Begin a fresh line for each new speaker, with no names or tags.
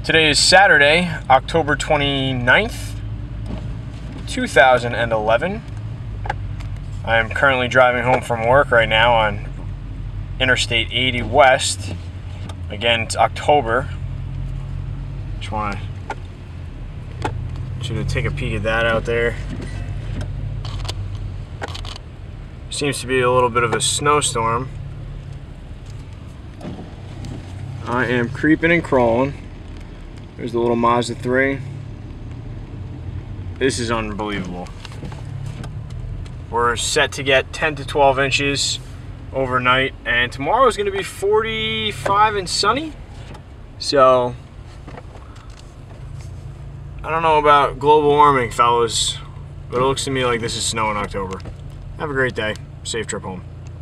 Today is Saturday, October 29th, 2011. I am currently driving home from work right now on Interstate 80 West. Again, it's October. Just want you to take a peek at that out there. Seems to be a little bit of a snowstorm. I am creeping and crawling. There's the little Mazda 3. This is unbelievable. We're set to get 10 to 12 inches overnight, and tomorrow is going to be 45 and sunny. So, I don't know about global warming, fellas, but it looks to me like this is snow in October. Have a great day. Safe trip home.